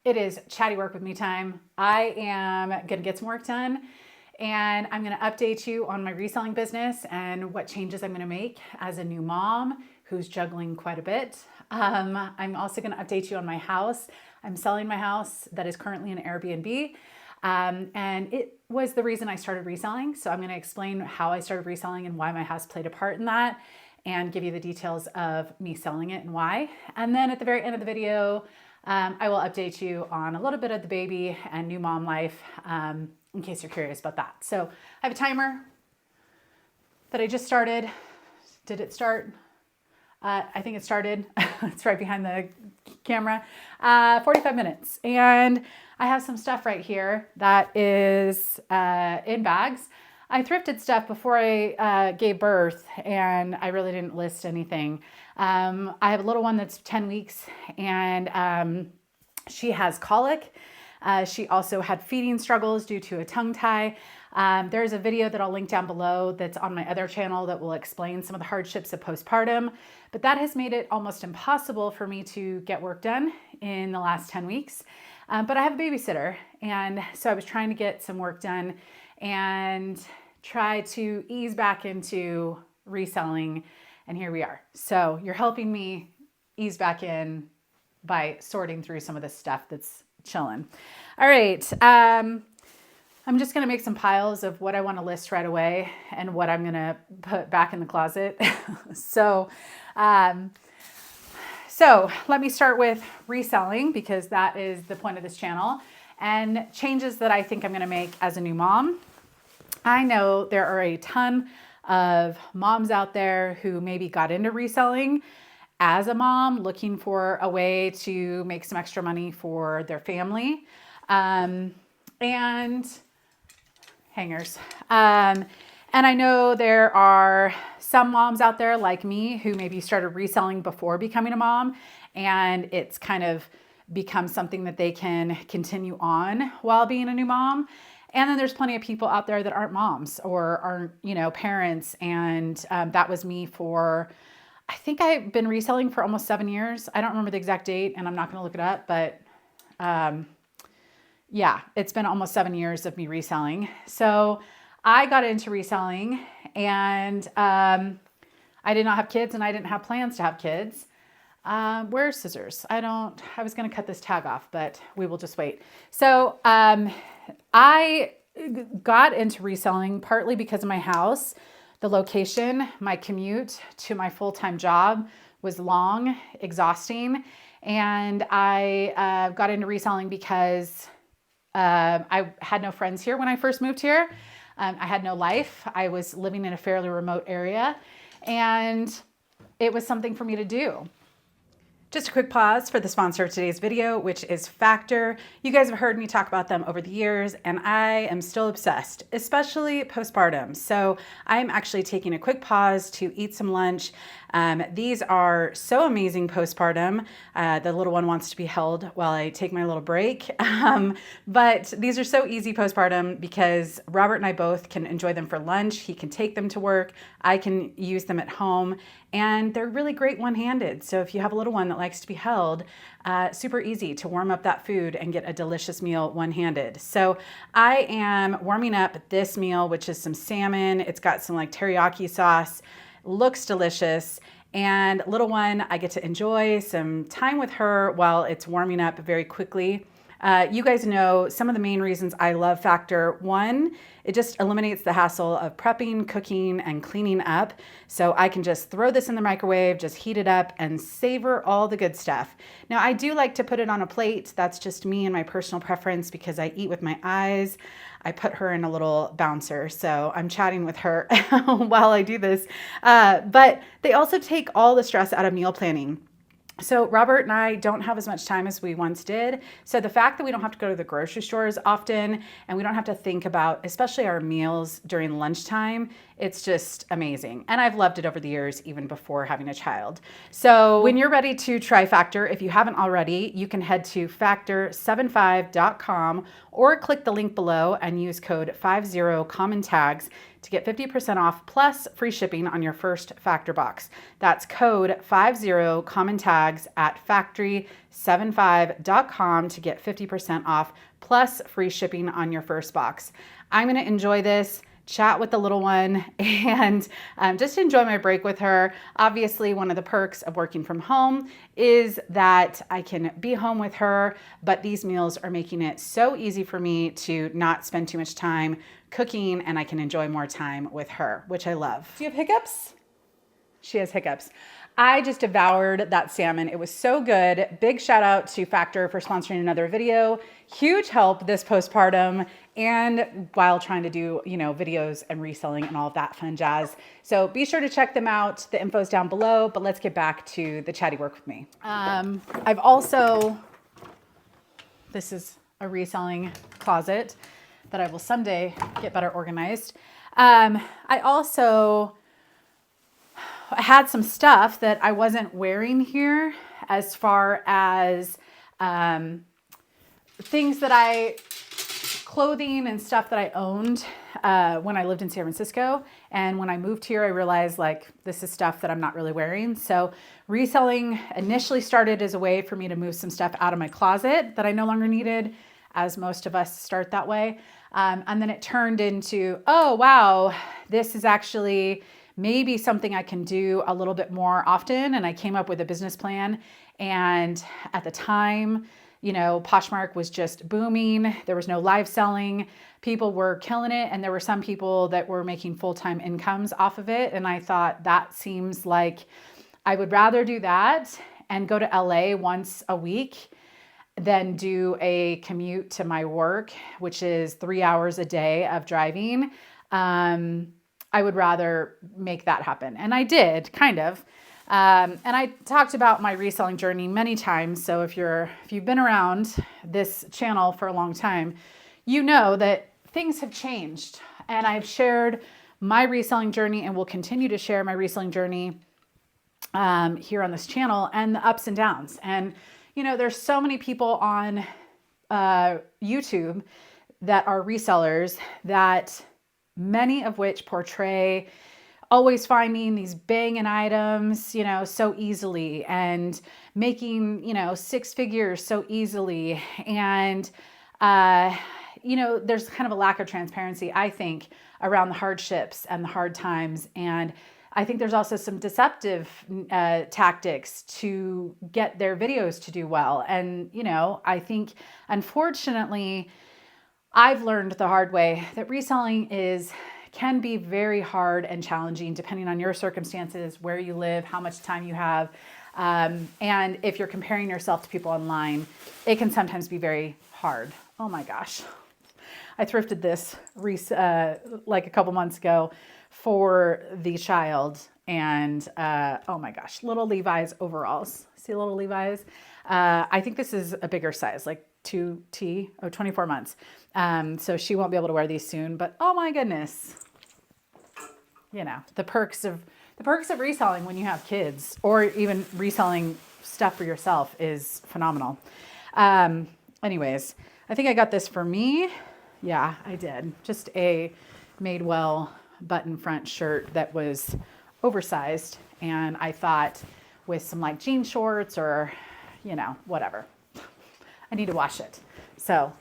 It is chatty work with me time. I am going to get some work done and I'm going to update you on my reselling business and what changes I'm going to make as a new mom who's juggling quite a bit. I'm also going to update you on my house. I'm selling my house that is currently an Airbnb. And it was the reason I started reselling. So I'm going to explain how I started reselling and why my house played a part in that and give you the details of me selling it and why. And then at the very end of the video, I will update you on a little bit of the baby and new mom life in case you're curious about that. So I have a timer that I just started. Did it start? I think it started. It's right behind the camera. 45 minutes. And I have some stuff right here that is in bags. I thrifted stuff before I gave birth and I really didn't list anything. I have a little one that's 10 weeks and she has colic. She also had feeding struggles due to a tongue tie. There's a video that I'll link down below that's on my other channel that will explain some of the hardships of postpartum, but that has made it almost impossible for me to get work done in the last 10 weeks. But I have a babysitter, and so I was trying to get some work done and try to ease back into reselling, and here we are. So you're helping me ease back in by sorting through some of this stuff that's chilling. All right. I'm just going to make some piles of what I want to list right away and what I'm going to put back in the closet. So let me start with reselling because that is the point of this channel and changes that I think I'm going to make as a new mom. I know there are a ton of moms out there who maybe got into reselling as a mom looking for a way to make some extra money for their family. And hangers. And I know there are some moms out there like me who maybe started reselling before becoming a mom, and it's kind of become something that they can continue on while being a new mom. And then there's plenty of people out there that aren't moms or aren't, parents. And that was me for, I think I've been reselling for almost 7 years. I don't remember the exact date and I'm not going to look it up, but yeah, it's been almost 7 years of me reselling. So I got into reselling and I did not have kids and I didn't have plans to have kids. Where's scissors? I was going to cut this tag off, but we will just wait. So I got into reselling partly because of my house. The location, my commute to my full-time job was long, exhausting. And I got into reselling because I had no friends here when I first moved here. I had no life. I was living in a fairly remote area and it was something for me to do. Just a quick pause for the sponsor of today's video, which is Factor. You guys have heard me talk about them over the years, and I am still obsessed, especially postpartum. So I'm actually taking a quick pause to eat some lunch. These are so amazing postpartum. The little one wants to be held while I take my little break. But these are so easy postpartum because Robert and I both can enjoy them for lunch. He can take them to work. I can use them at home. And they're really great one-handed. So if you have a little one that likes to be held, super easy to warm up that food and get a delicious meal one-handed. So I am warming up this meal, which is some salmon. It's got some like teriyaki sauce, looks delicious. And little one, I get to enjoy some time with her while it's warming up very quickly. You guys know some of the main reasons I love Factor. One, it just eliminates the hassle of prepping, cooking, and cleaning up. So I can just throw this in the microwave, just heat it up, and savor all the good stuff. Now, I do like to put it on a plate. That's just me and my personal preference because I eat with my eyes. I put her in a little bouncer, so I'm chatting with her while I do this. But they also take all the stress out of meal planning. So Robert and I don't have as much time as we once did. So the fact that we don't have to go to the grocery stores often and we don't have to think about, especially our meals during lunchtime, it's just amazing. And I've loved it over the years, even before having a child. So when you're ready to try Factor, if you haven't already, you can head to factor75.com or click the link below and use code 50COMMONTAGS to get 50% off plus free shipping on your first Factor box. That's code 50 COMMONTAGS at factory75.com to get 50% off plus free shipping on your first box. I'm going to enjoy this, chat with the little one, and just enjoy my break with her. Obviously, one of the perks of working from home is that I can be home with her, but these meals are making it so easy for me to not spend too much time cooking, and I can enjoy more time with her, which I love. Do you have hiccups? She has hiccups. I just devoured that salmon. It was so good. Big shout out to Factor for sponsoring another video. Huge help this postpartum and while trying to do, videos and reselling and all of that fun jazz. So be sure to check them out. The info's down below, but let's get back to the chatty work with me. This is a reselling closet that I will someday get better organized. I also had some stuff that I wasn't wearing here as far as clothing and stuff that I owned when I lived in San Francisco. And when I moved here, I realized this is stuff that I'm not really wearing. So reselling initially started as a way for me to move some stuff out of my closet that I no longer needed, as most of us start that way. And then it turned into, oh, wow, this is actually maybe something I can do a little bit more often. And I came up with a business plan. And at the time, Poshmark was just booming. There was no live selling. People were killing it. And there were some people that were making full-time incomes off of it. And I thought that seems like I would rather do that and go to LA once a week than do a commute to my work, which is 3 hours a day of driving. I would rather make that happen. And I did, kind of. And I talked about my reselling journey many times. So if you've been around this channel for a long time, you know that things have changed. And I've shared my reselling journey and will continue to share my reselling journey here on this channel and the ups and downs. And, there's so many people on YouTube that are resellers that many of which portray always finding these banging items, so easily and making, 6 figures so easily. And, there's kind of a lack of transparency, I think, around the hardships and the hard times. And I think there's also some deceptive tactics to get their videos to do well. And, I think, unfortunately, I've learned the hard way that reselling can be very hard and challenging depending on your circumstances, where you live, how much time you have. And if you're comparing yourself to people online, it can sometimes be very hard. Oh my gosh. I thrifted this a couple months ago for the child. And oh my gosh, little Levi's overalls. See little Levi's? I think this is a bigger size, like 2T, 24 months. So she won't be able to wear these soon, but oh my goodness. The perks of reselling when you have kids, or even reselling stuff for yourself, is phenomenal. Anyways, I think I got this for me. Yeah, I did. Just a Madewell button front shirt that was oversized. And I thought with some jean shorts or, whatever. I need to wash it. So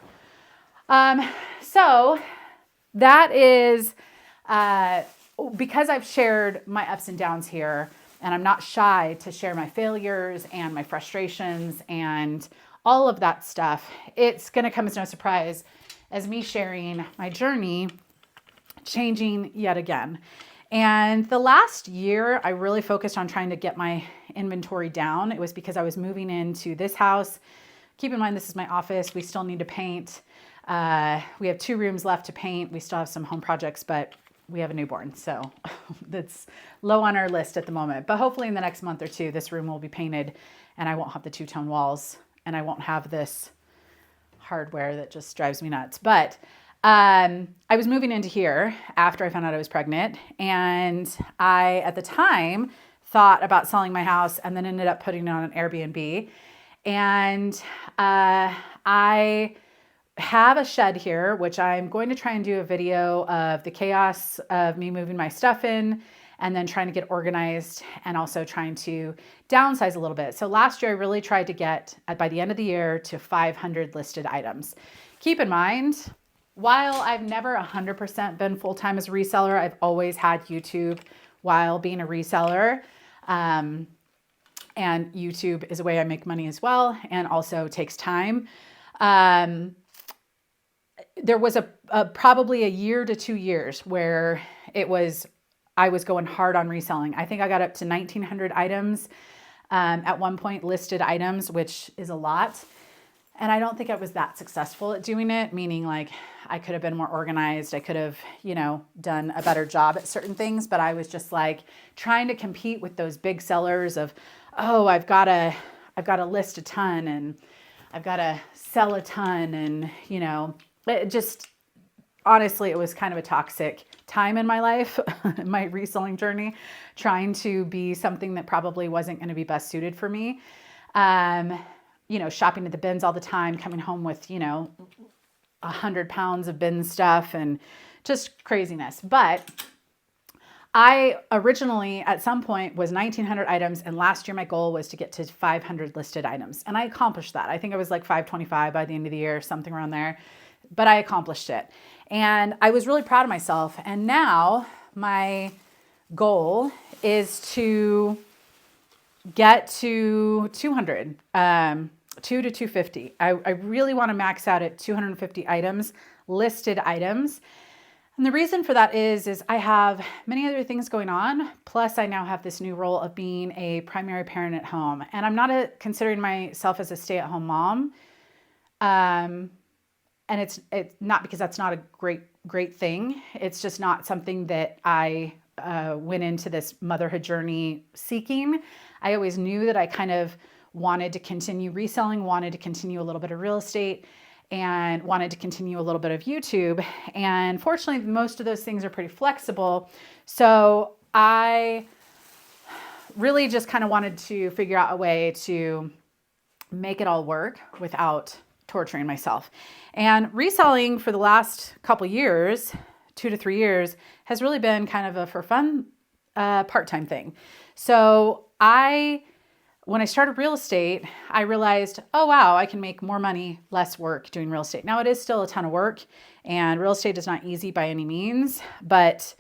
that is, because I've shared my ups and downs here, and I'm not shy to share my failures and my frustrations and all of that stuff, it's going to come as no surprise as me sharing my journey changing yet again. And the last year, I really focused on trying to get my inventory down. It was because I was moving into this house. Keep in mind, this is my office. We still need to paint. We have 2 rooms left to paint. We still have some home projects, but we have a newborn. So that's low on our list at the moment. But hopefully in the next month or 2, this room will be painted and I won't have the 2-tone walls and I won't have this hardware that just drives me nuts. But I was moving into here after I found out I was pregnant. And I, at the time, thought about selling my house and then ended up putting it on an Airbnb. And I have a shed here, which I'm going to try and do a video of the chaos of me moving my stuff in and then trying to get organized and also trying to downsize a little bit. So last year I really tried to get, by the end of the year, to 500 listed items. Keep in mind, while I've never 100% been full-time as a reseller, I've always had YouTube while being a reseller. And YouTube is a way I make money as well, and also takes time. There was probably a year to 2 years where I was going hard on reselling. I think I got up to 1,900 items at one point, listed items, which is a lot. And I don't think I was that successful at doing it, meaning like I could have been more organized. I could have, done a better job at certain things, but I was just like trying to compete with those big sellers of, oh, I've got to list a ton and I've got to sell a ton. And, it just, honestly, it was kind of a toxic time in my life, my reselling journey, trying to be something that probably wasn't going to be best suited for me. Shopping at the bins all the time, coming home with, 100 pounds of bin stuff and just craziness. But I originally, at some point, was 1,900 items. And last year, my goal was to get to 500 listed items. And I accomplished that. I think I was like 525 by the end of the year, something around there. But I accomplished it. And I was really proud of myself. And now my goal is to get to 200, 2 to 250. I really want to max out at 250 items, listed items. And the reason for that is I have many other things going on. Plus I now have this new role of being a primary parent at home. And I'm not considering myself as a stay-at-home mom. And it's not because that's not a great thing. It's just not something that I went into this motherhood journey seeking. I always knew that I kind of wanted to continue reselling, wanted to continue a little bit of real estate, and wanted to continue a little bit of YouTube. And fortunately, most of those things are pretty flexible. So I really just kind of wanted to figure out a way to make it all work without torturing myself. And reselling for the last couple years, 2 to 3 years, has really been kind of a for fun part-time thing. So when I started real estate, I realized, oh wow, I can make more money, less work doing real estate. Now it is still a ton of work, and real estate is not easy by any means, but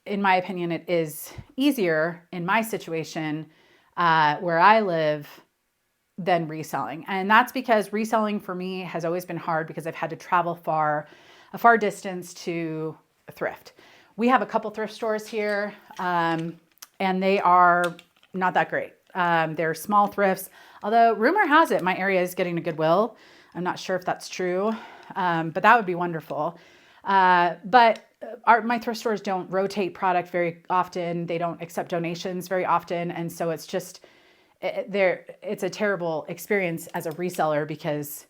in my opinion, it is easier in my situation where I live than reselling. And that's because reselling for me has always been hard because I've had to travel a far distance to thrift. We have a couple thrift stores here, and they are not that great. They're small thrifts, although rumor has it my area is getting a Goodwill. I'm not sure if that's true, but that would be wonderful. But my thrift stores don't rotate product very often. They don't accept donations very often. And so it's just, it's a terrible experience as a reseller because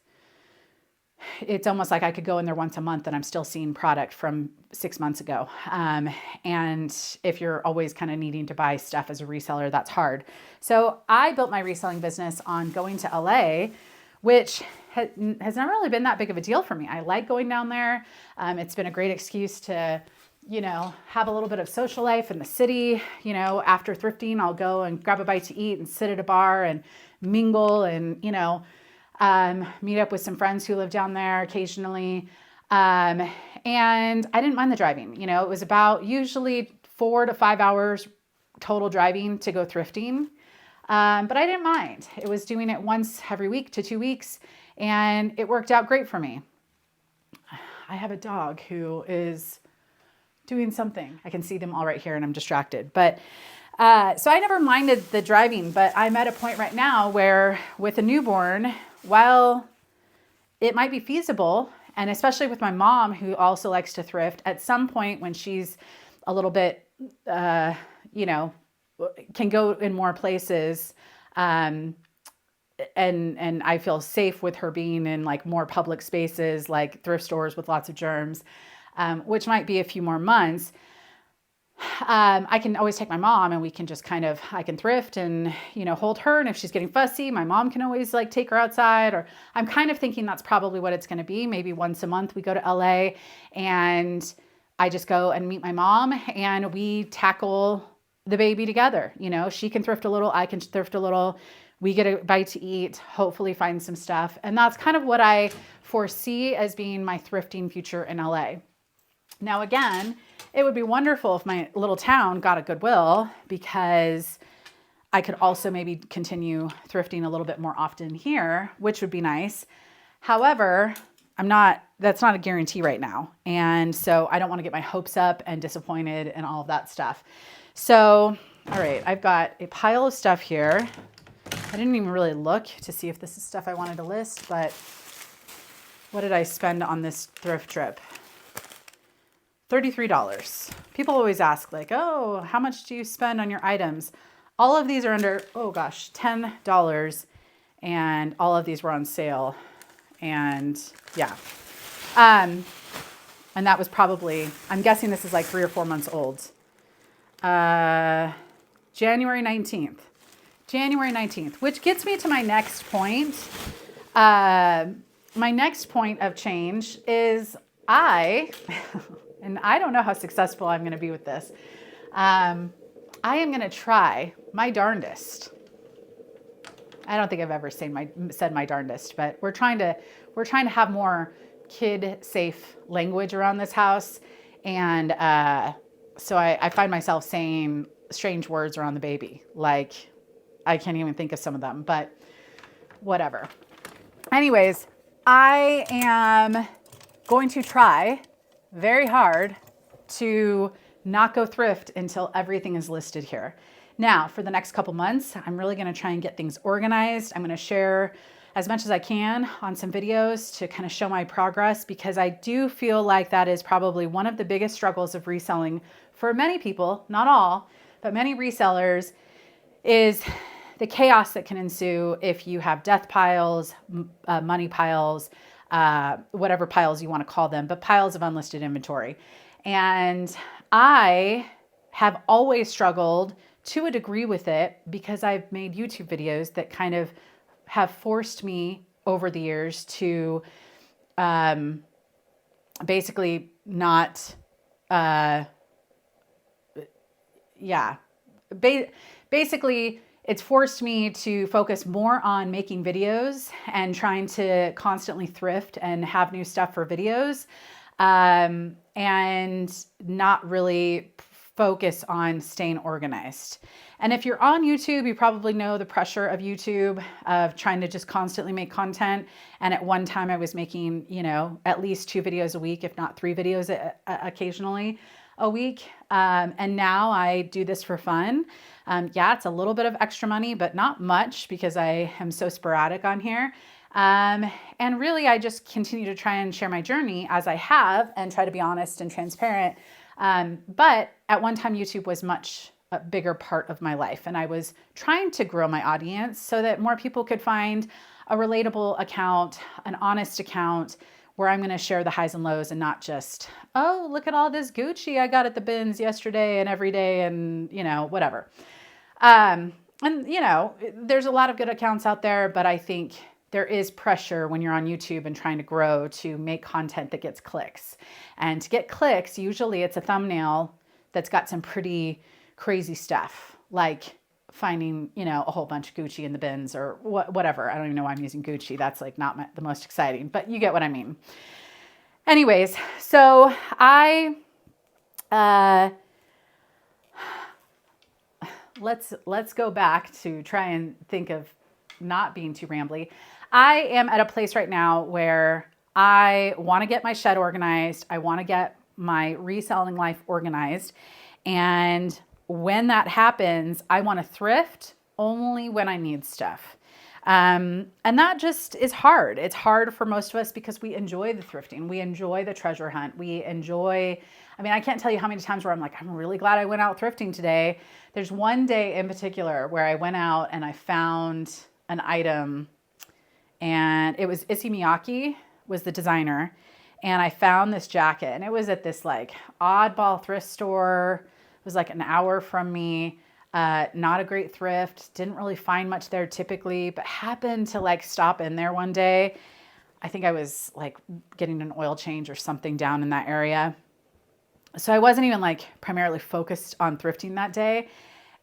it's almost like I could go in there once a month and I'm still seeing product from 6 months ago. And if you're always kind of needing to buy stuff as a reseller, that's hard. So I built my reselling business on going to LA, which has never really been that big of a deal for me. I like going down there. It's been a great excuse to, have a little bit of social life in the city. After thrifting, I'll go and grab a bite to eat and sit at a bar and mingle and, meet up with some friends who live down there occasionally. And I didn't mind the driving. It was about usually 4 to 5 hours total driving to go thrifting. But I didn't mind. It was doing it once every week to 2 weeks, and it worked out great for me. I have a dog who is doing something. I can see them all right here and I'm distracted. But so I never minded the driving, but I'm at a point right now where with a newborn, while it might be feasible, and especially with my mom who also likes to thrift, at some point when she's a little bit, can go in more places, and I feel safe with her being in like more public spaces, like thrift stores with lots of germs, which might be a few more months. I can always take my mom and we can just I can thrift and, hold her. And if she's getting fussy, my mom can always like take her outside, or I'm kind of thinking that's probably what it's going to be. Maybe once a month we go to LA and I just go and meet my mom and we tackle the baby together. She can thrift a little, I can thrift a little. We get a bite to eat, hopefully find some stuff. And that's kind of what I foresee as being my thrifting future in LA. Now, again, it would be wonderful if my little town got a Goodwill, because I could also maybe continue thrifting a little bit more often here, which would be nice. However, that's not a guarantee right now. And so I don't want to get my hopes up and disappointed and all of that stuff. So, all right, I've got a pile of stuff here. I didn't even really look to see if this is stuff I wanted to list, but what did I spend on this thrift trip? $33. People always ask like, oh, how much do you spend on your items? All of these are under, oh gosh, $10. And all of these were on sale. And yeah. And that was probably, I'm guessing this is like 3 or 4 months old. January 19th, which gets me to my next point. My next point of change is and I don't know how successful I'm going to be with this. I am going to try my darndest. I don't think I've ever said my darndest, but we're trying to have more kid-safe language around this house, and so I find myself saying strange words around the baby. Like, I can't even think of some of them, but whatever. Anyways, I am going to try very hard to not go thrift until everything is listed here. Now, for the next couple months, I'm really going to try and get things organized. I'm going to share as much as I can on some videos to kind of show my progress, because I do feel like that is probably one of the biggest struggles of reselling for many people, not all, but many resellers, is the chaos that can ensue if you have death piles, money piles, whatever piles you want to call them, but piles of unlisted inventory. And I have always struggled to a degree with it, because I've made YouTube videos that kind of have forced me over the years to basically not, basically it's forced me to focus more on making videos and trying to constantly thrift and have new stuff for videos, and not really focus on staying organized. And if you're on YouTube, you probably know the pressure of YouTube, of trying to just constantly make content. And at one time I was making, at least 2 videos a week, if not 3 videos occasionally a week. And now I do this for fun. It's a little bit of extra money, but not much, because I am so sporadic on here. And really, I just continue to try and share my journey as I have, and try to be honest and transparent. But at one time, YouTube was much a bigger part of my life, and I was trying to grow my audience so that more people could find a relatable account, an honest account, where I'm going to share the highs and lows, and not just, oh, look at all this Gucci I got at the bins yesterday and every day, and whatever. And there's a lot of good accounts out there, but I think there is pressure when you're on YouTube and trying to grow to make content that gets clicks. And to get clicks, usually it's a thumbnail that's got some pretty crazy stuff, like finding, a whole bunch of Gucci in the bins, or whatever. I don't even know why I'm using Gucci. That's like not the most exciting, but you get what I mean. Anyways, so let's go back to try and think of not being too rambly. I am at a place right now where I want to get my shed organized. I want to get my reselling life organized. And when that happens, I want to thrift only when I need stuff. And that just is hard. It's hard for most of us because we enjoy the thrifting. We enjoy the treasure hunt. I can't tell you how many times where I'm like, I'm really glad I went out thrifting today. There's one day in particular where I went out and I found an item, and it was Issey Miyake was the designer. And I found this jacket, and it was at this like oddball thrift store. It was like an hour from me. Not a great thrift. Didn't really find much there typically, but happened to like stop in there one day. I think I was like getting an oil change or something down in that area. So I wasn't even like primarily focused on thrifting that day.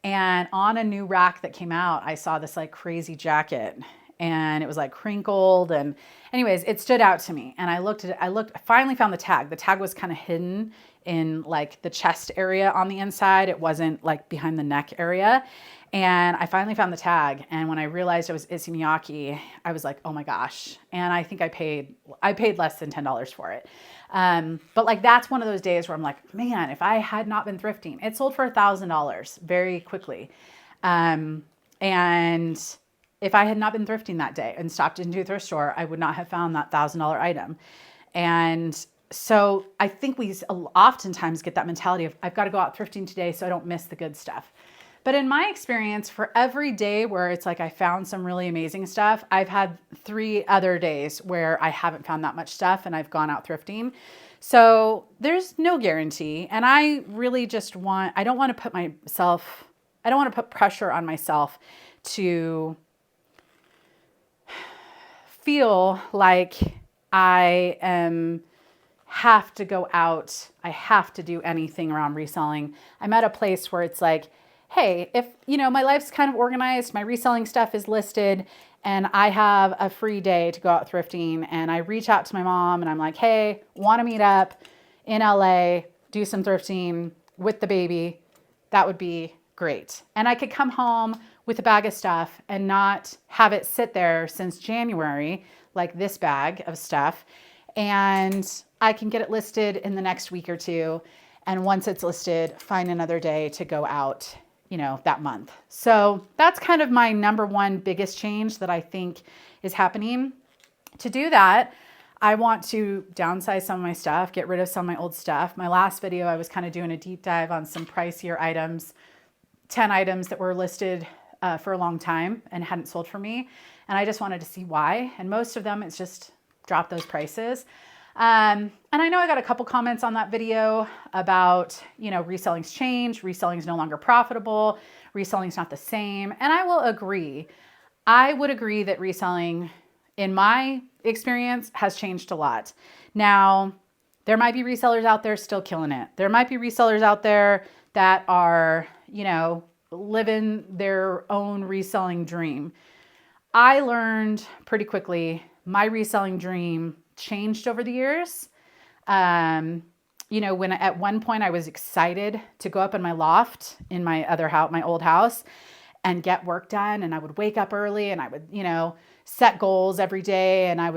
And on a new rack that came out, I saw this like crazy jacket, and it was like crinkled. And anyways, it stood out to me. And I looked at it. I finally found the tag. The tag was kind of hidden in like the chest area on the inside. It wasn't like behind the neck area. And I finally found the tag. And when I realized it was Issey Miyake, I was like, oh my gosh. And I think I paid less than $10 for it. But like, that's one of those days where I'm like, man, if I had not been thrifting, it sold for $1,000 very quickly. And if I had not been thrifting that day and stopped into a thrift store, I would not have found that $1,000 item. And so I think we oftentimes get that mentality of, I've got to go out thrifting today so I don't miss the good stuff. But in my experience, for every day where it's like I found some really amazing stuff, I've had 3 other days where I haven't found that much stuff and I've gone out thrifting. So there's no guarantee. And I really just I don't want to put pressure on myself to feel like I have to go out. I have to do anything around reselling. I'm at a place where it's like, hey, if, my life's kind of organized, my reselling stuff is listed, and I have a free day to go out thrifting, and I reach out to my mom and I'm like, hey, want to meet up in LA, do some thrifting with the baby, that would be great. And I could come home with a bag of stuff and not have it sit there since January, like this bag of stuff. And I can get it listed in the next week or two. And once it's listed, find another day to go out, that month. So that's kind of my number one biggest change that I think is happening. To do that, I want to downsize some of my stuff, get rid of some of my old stuff. My last video, I was kind of doing a deep dive on some pricier items, 10 items that were listed for a long time and hadn't sold for me. And I just wanted to see why. And most of them, it's just drop those prices. And I know I got a couple comments on that video about, reselling's changed, reselling's no longer profitable, reselling's not the same. And I will agree. I would agree that reselling, in my experience, has changed a lot. Now, there might be resellers out there still killing it. There might be resellers out there that are, living their own reselling dream. I learned pretty quickly my reselling dream changed over the years. When at one point I was excited to go up in my loft in my other house, my old house, and get work done. And I would wake up early and I would, set goals every day. And I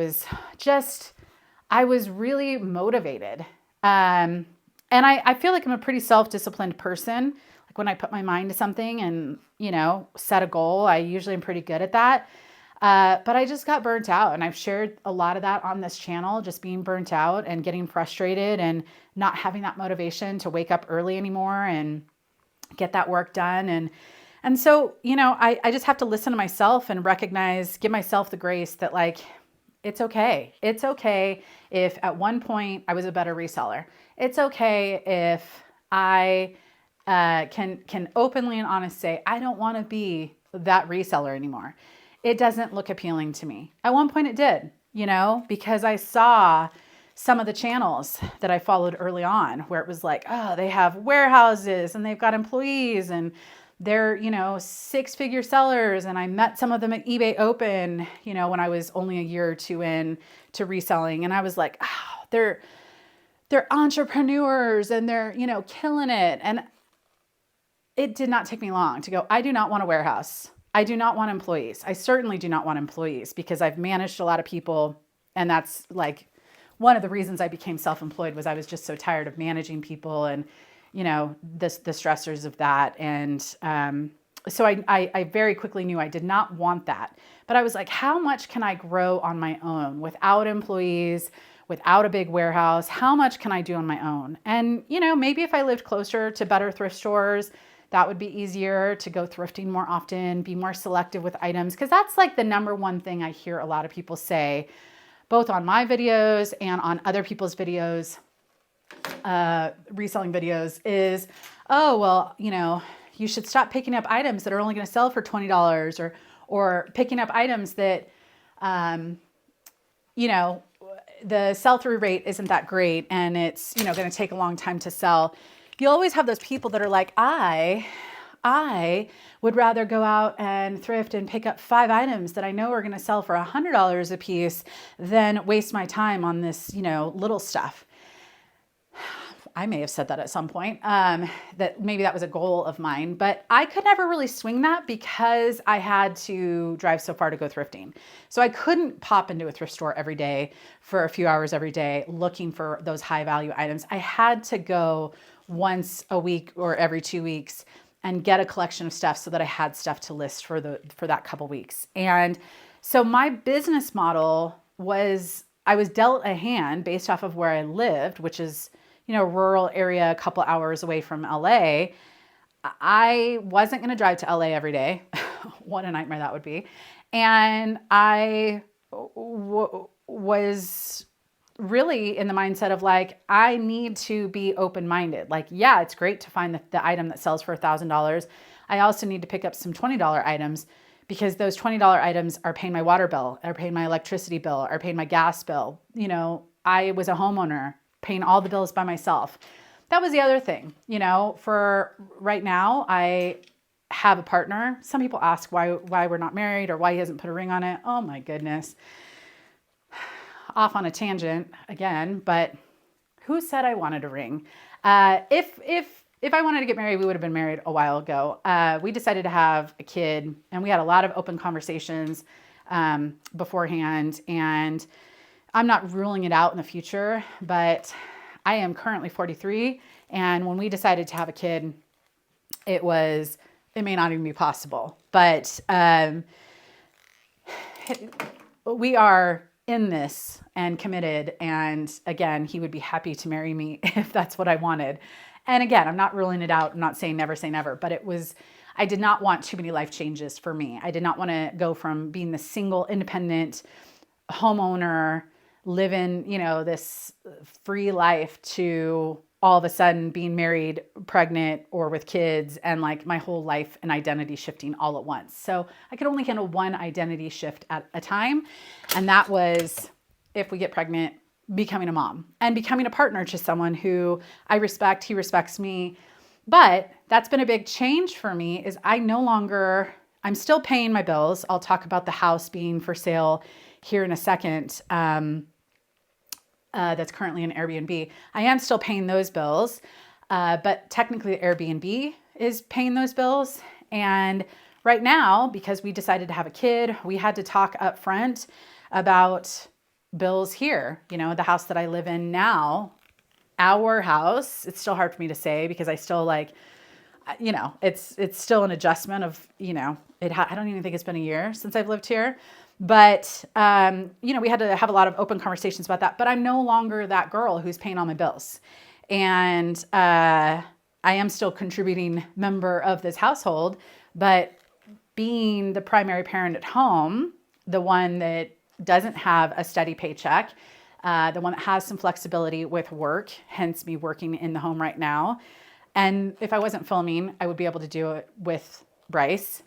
was really motivated. And I feel like I'm a pretty self-disciplined person. Like when I put my mind to something and, set a goal, I usually am pretty good at that. But I just got burnt out, and I've shared a lot of that on this channel, just being burnt out and getting frustrated and not having that motivation to wake up early anymore and get that work done. And so, I just have to listen to myself and give myself the grace that like, it's okay. It's okay if at one point I was a better reseller. It's okay if I can openly and honestly say, I don't want to be that reseller anymore. It doesn't look appealing to me. At one point it did, because I saw some of the channels that I followed early on where it was like, oh, they have warehouses and they've got employees and they're, 6-figure sellers. And I met some of them at eBay Open, when I was only a year or two in to reselling. And I was like, oh, they're entrepreneurs and they're, killing it. And it did not take me long to go, I do not want a warehouse. I do not want employees. I certainly do not want employees because I've managed a lot of people. And that's like one of the reasons I became self-employed was I was just so tired of managing people and, the stressors of that. And so I very quickly knew I did not want that. But I was like, how much can I grow on my own without employees, without a big warehouse? How much can I do on my own? And, maybe if I lived closer to better thrift stores, that would be easier to go thrifting more often, be more selective with items. Because that's like the number one thing I hear a lot of people say, both on my videos and on other people's videos. reselling videos is, oh, well, you should stop picking up items that are only going to sell for $20 or picking up items that, the sell-through rate isn't that great and it's, going to take a long time to sell. You always have those people that are like, I would rather go out and thrift and pick up 5 items that I know are going to sell for $100 a piece than waste my time on this, little stuff. I may have said that at some point, that maybe that was a goal of mine, but I could never really swing that because I had to drive so far to go thrifting. So I couldn't pop into a thrift store every day for a few hours every day looking for those high value items. I had to go once a week or every 2 weeks and get a collection of stuff so that I had stuff to list for that couple weeks. And so my business model was, I was dealt a hand based off of where I lived, which is, rural area, a couple hours away from LA. I wasn't going to drive to LA every day. What a nightmare that would be. And I was really in the mindset of like, I need to be open-minded. Like, yeah, it's great to find the item that sells for $1,000. I also need to pick up some $20 items because those $20 items are paying my water bill, are paying my electricity bill, are paying my gas bill. I was a homeowner paying all the bills by myself. That was the other thing, for right now, I have a partner. Some people ask why we're not married or why he hasn't put a ring on it. Oh my goodness. Off on a tangent again, but who said I wanted a ring? If I wanted to get married, we would have been married a while ago. We decided to have a kid and we had a lot of open conversations beforehand, and I'm not ruling it out in the future, but I am currently 43. And when we decided to have a kid, it may not even be possible, but we are in this and committed. And again, he would be happy to marry me if that's what I wanted. And again, I'm not ruling it out. I'm not saying never say never, but I did not want too many life changes for me. I did not want to go from being the single independent homeowner living, this free life to all of a sudden being married, pregnant, or with kids, and like my whole life and identity shifting all at once. So I could only handle one identity shift at a time. And that was, if we get pregnant, becoming a mom and becoming a partner to someone who I respect, he respects me. But that's been a big change for me is I'm still paying my bills. I'll talk about the house being for sale here in a second. That's currently an Airbnb. I am still paying those bills, but technically Airbnb is paying those bills. And right now, because we decided to have a kid, we had to talk up front about bills here. The house that I live in now, our house, it's still hard for me to say because I still it's still an adjustment of, I don't even think it's been a year since I've lived here. But, we had to have a lot of open conversations about that. But I'm no longer that girl who's paying all my bills. And I am still contributing member of this household. But being the primary parent at home, the one that doesn't have a steady paycheck, the one that has some flexibility with work, hence me working in the home right now. And if I wasn't filming, I would be able to do it with Bryce.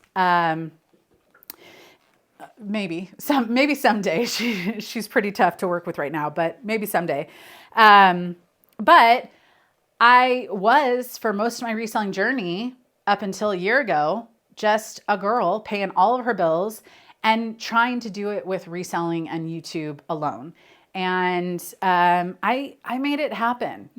Maybe someday. She's pretty tough to work with right now, but maybe someday. But I was, for most of my reselling journey up until a year ago, just a girl paying all of her bills and trying to do it with reselling and YouTube alone. And I made it happen.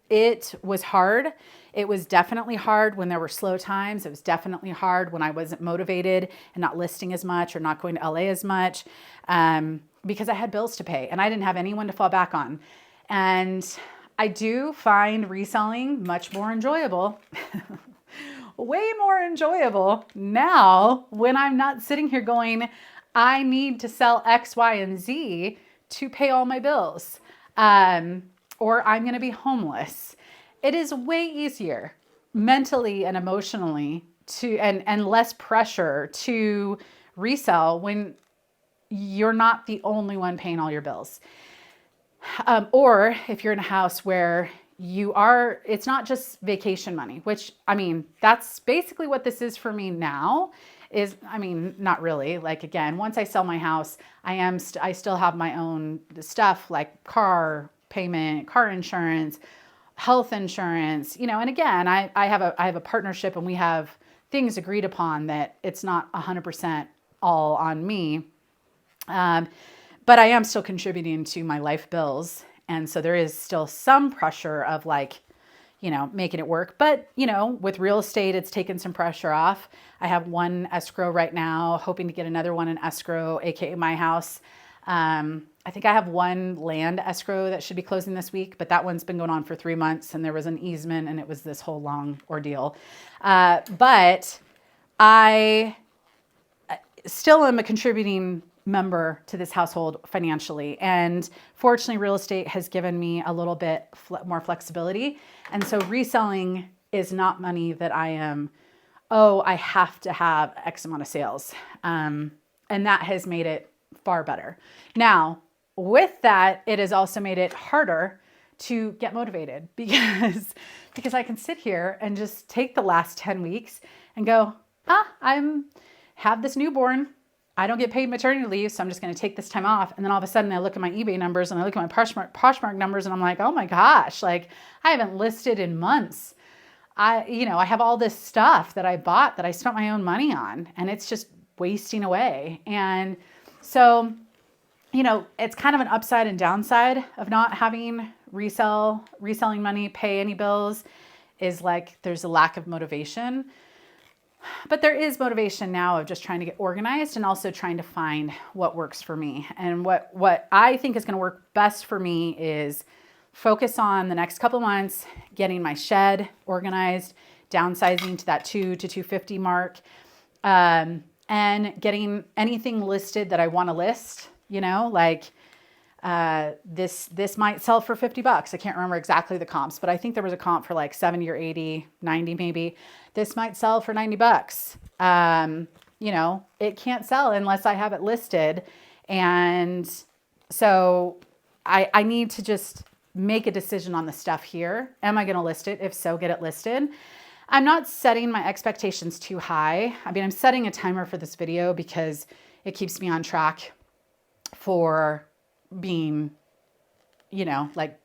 It was hard. It was definitely hard when there were slow times. It was definitely hard when I wasn't motivated and not listing as much or not going to LA as much because I had bills to pay and I didn't have anyone to fall back on. And I do find reselling much more enjoyable, way more enjoyable now when I'm not sitting here going, I need to sell X, Y, and Z to pay all my bills, or I'm going to be homeless. It is way easier mentally and emotionally and less pressure to resell when you're not the only one paying all your bills. Or if you're in a house where it's not just vacation money, which, I mean, that's basically what this is for me now is, I mean, not really. Like, again, once I sell my house, I still have my own stuff like car payment, car insurance, health insurance, and again, I have a partnership and we have things agreed upon that it's not 100% all on me. But I am still contributing to my life bills. And so there is still some pressure of like, making it work. But, with real estate, it's taken some pressure off. I have one escrow right now, hoping to get another one in escrow, AKA my house. I think I have one land escrow that should be closing this week, but that one's been going on for 3 months and there was an easement and it was this whole long ordeal. But I still am a contributing member to this household financially. And fortunately, real estate has given me a little bit more flexibility. And so reselling is not money that I have to have X amount of sales. And that has made it far better. Now, with that, it has also made it harder to get motivated because I can sit here and just take the last 10 weeks and go, have this newborn. I don't get paid maternity leave, so I'm just going to take this time off. And then all of a sudden I look at my eBay numbers and I look at my Poshmark numbers and I'm like, oh my gosh, like I haven't listed in months. I have all this stuff that I bought that I spent my own money on and it's just wasting away. And so, it's kind of an upside and downside of not having reselling money, pay any bills is like, there's a lack of motivation. But there is motivation now of just trying to get organized and also trying to find what works for me. And what I think is going to work best for me is focus on the next couple months, getting my shed organized, downsizing to that 2 to 250 mark, and getting anything listed that I want to list, this might sell for $50. I can't remember exactly the comps, but I think there was a comp for like 70 or 80, 90 maybe. This might sell for $90. It can't sell unless I have it listed. And so I need to just make a decision on the stuff here. Am I going to list it? If so, get it listed. I'm not setting my expectations too high. I mean, I'm setting a timer for this video because it keeps me on track for being, like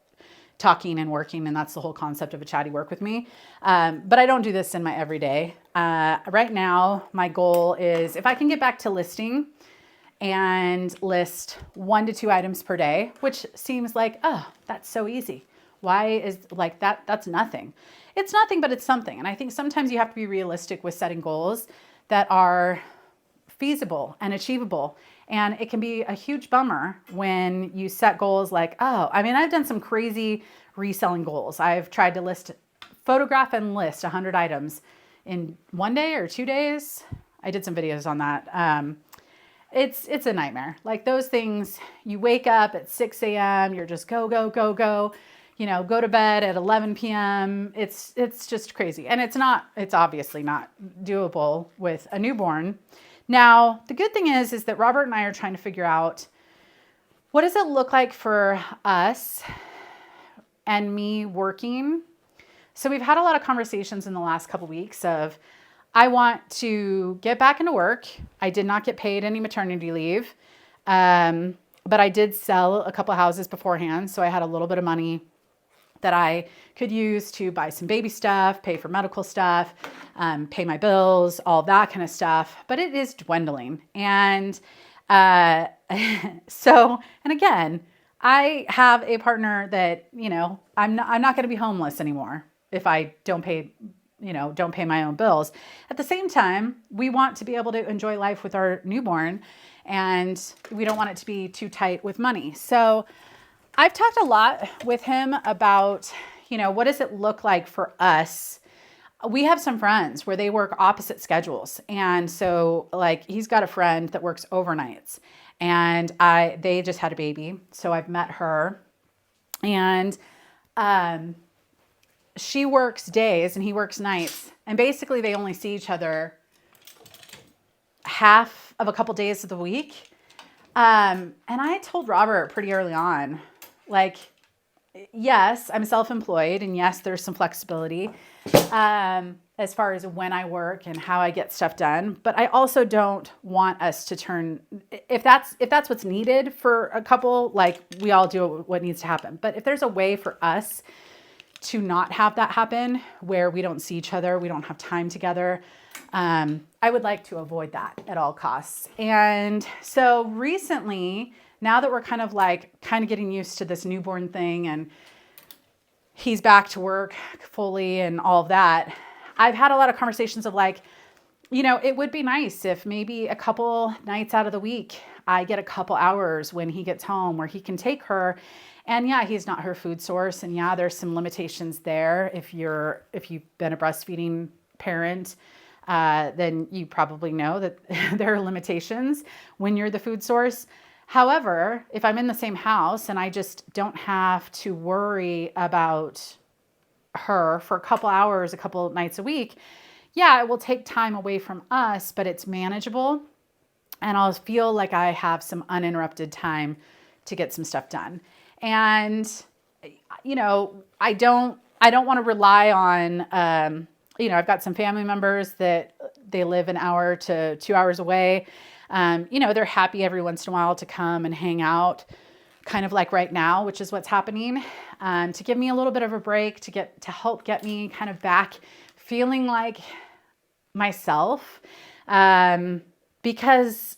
talking and working. And that's the whole concept of a chatty work with me. But I don't do this in my everyday. Right now, my goal is if I can get back to listing and list 1 to 2 items per day, which seems like, oh, that's so easy. Why is like that? That's nothing. It's nothing, but it's something. And I think sometimes you have to be realistic with setting goals that are feasible and achievable. And it can be a huge bummer when you set goals like, I've done some crazy reselling goals. I've tried to photograph and list 100 items in 1 day or 2 days. I did some videos on that. It's a nightmare. Like those things, you wake up at 6 a.m., you're just go, go, go, go, go to bed at 11 p.m. It's just crazy. And it's obviously not doable with a newborn. Now, the good thing is that Robert and I are trying to figure out what does it look like for us and me working. So we've had a lot of conversations in the last couple of weeks of, I want to get back into work. I did not get paid any maternity leave, but I did sell a couple of houses beforehand. So I had a little bit of money that I could use to buy some baby stuff, pay for medical stuff, pay my bills, all that kind of stuff. But it is dwindling. And so, and again, I have a partner that, I'm not going to be homeless anymore if I don't pay my own bills. At the same time, we want to be able to enjoy life with our newborn and we don't want it to be too tight with money. So I've talked a lot with him about, what does it look like for us? We have some friends where they work opposite schedules. And so like he's got a friend that works overnights and they just had a baby. So I've met her and, she works days and he works nights. And basically they only see each other half of a couple days of the week. And I told Robert pretty early on, like, yes, I'm self-employed, and yes, there's some flexibility as far as when I work and how I get stuff done. But I also don't want us to turn, if that's what's needed for a couple, like we all do what needs to happen. But if there's a way for us to not have that happen, where we don't see each other, we don't have time together, I would like to avoid that at all costs. And so recently, now that we're kind of getting used to this newborn thing and he's back to work fully and all of that, I've had a lot of conversations of like, it would be nice if maybe a couple nights out of the week, I get a couple hours when he gets home where he can take her. And yeah, he's not her food source. And yeah, there's some limitations there. If you've been a breastfeeding parent, then you probably know that there are limitations when you're the food source. However, if I'm in the same house and I just don't have to worry about her for a couple hours, a couple nights a week, yeah, it will take time away from us, but it's manageable. And I'll feel like I have some uninterrupted time to get some stuff done. And, I don't want to rely on, I've got some family members that they live an hour to 2 hours away. They're happy every once in a while to come and hang out, kind of like right now, which is what's happening, to give me a little bit of a break, to help get me kind of back feeling like myself. Because,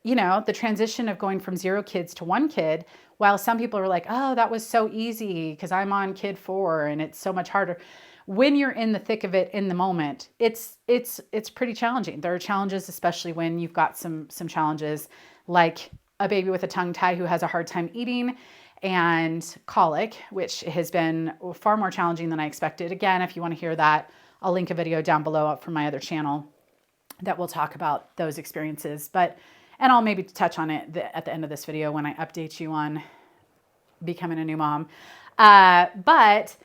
the transition of going from 0 kids to 1 kid, while some people are like, oh, that was so easy because I'm on kid 4 and it's so much harder. When you're in the thick of it in the moment, it's pretty challenging. There are challenges, especially when you've got some challenges like a baby with a tongue tie who has a hard time eating, and colic, which has been far more challenging than I expected. Again, if you want to hear that, I'll link a video down below up from my other channel that will talk about those experiences. And I'll maybe touch on it at the end of this video when I update you on becoming a new mom. But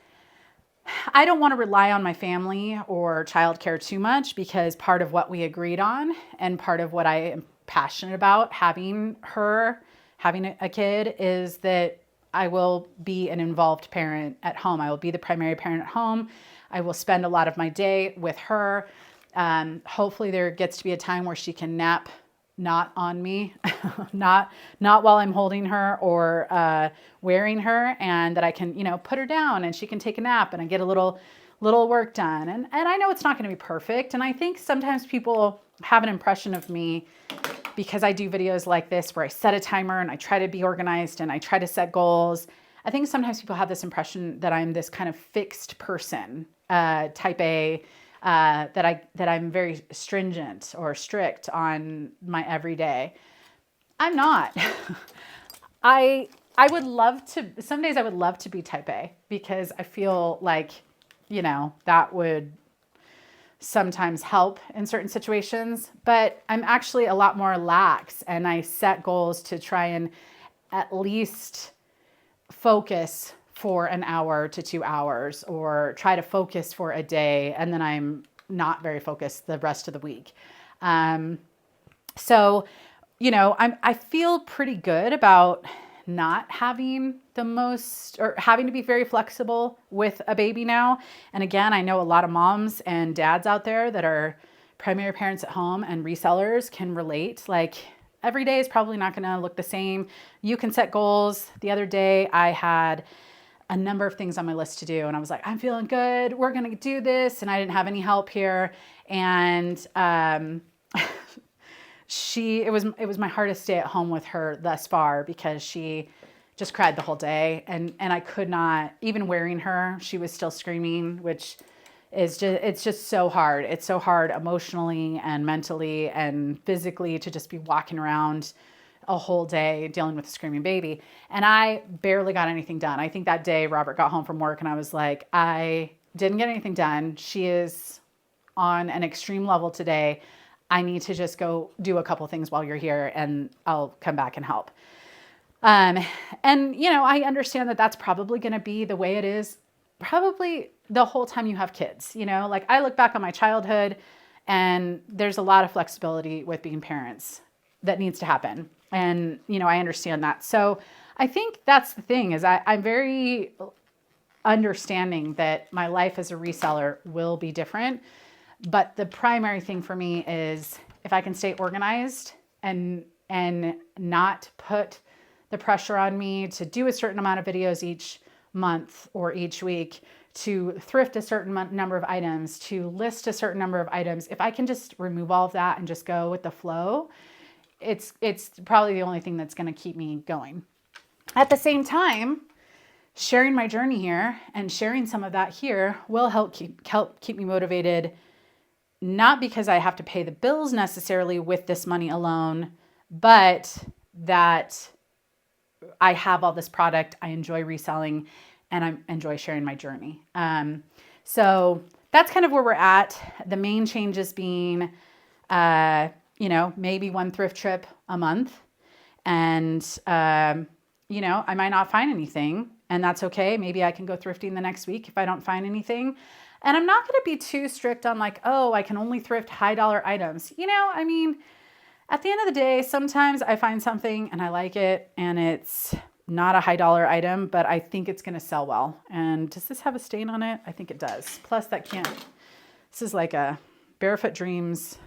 I don't want to rely on my family or childcare too much, because part of what we agreed on and part of what I am passionate about having a kid is that I will be an involved parent at home. I will be the primary parent at home. I will spend a lot of my day with her. Hopefully there gets to be a time where she can nap not on me, not while I'm holding her or wearing her, and that I can, put her down and she can take a nap and I get a little work done. And I know it's not going to be perfect. And I think sometimes people have an impression of me because I do videos like this where I set a timer and I try to be organized and I try to set goals. I think sometimes people have this impression that I'm this kind of fixed person, type A, that I'm very stringent or strict on my everyday. I'm not. I would love to, some days I would love to be type A, because I feel like, that would sometimes help in certain situations, but I'm actually a lot more lax, and I set goals to try and at least focus for an hour to 2 hours, or try to focus for a day, and then I'm not very focused the rest of the week. So, I feel pretty good about not having or having to be very flexible with a baby now. And again, I know a lot of moms and dads out there that are primary parents at home and resellers can relate. Like, every day is probably not going to look the same. You can set goals. The other day I had a number of things on my list to do, and I was like, I'm feeling good, we're going to do this. And I didn't have any help here. And, it was my hardest day at home with her thus far, because she just cried the whole day, and I could not, even wearing her, she was still screaming, which is it's just so hard. It's so hard emotionally and mentally and physically to just be walking around a whole day dealing with a screaming baby. And I barely got anything done. I think that day Robert got home from work and I was like, I didn't get anything done. She is on an extreme level today. I need to just go do a couple things while you're here, and I'll come back and help. And, I understand that that's probably going to be the way it is probably the whole time you have kids. Like, I look back on my childhood, and there's a lot of flexibility with being parents that needs to happen. And, I understand that. So I think that's the thing is I'm very understanding that my life as a reseller will be different. But the primary thing for me is if I can stay organized and not put the pressure on me to do a certain amount of videos each month or each week, to thrift a certain number of items, to list a certain number of items. If I can just remove all of that and just go with the flow, it's probably the only thing that's going to keep me going. At the same time, sharing my journey here and sharing some of that here will help keep me motivated, not because I have to pay the bills necessarily with this money alone, but that I have all this product, I enjoy reselling, and I enjoy sharing my journey. So that's kind of where we're at. The main changes being, maybe one thrift trip a month. And, I might not find anything, and that's okay. Maybe I can go thrifting the next week if I don't find anything. And I'm not going to be too strict on like, oh, I can only thrift high dollar items. At the end of the day, sometimes I find something and I like it and it's not a high dollar item, but I think it's going to sell well. And does this have a stain on it? I think it does. Plus this is like a Barefoot Dreams.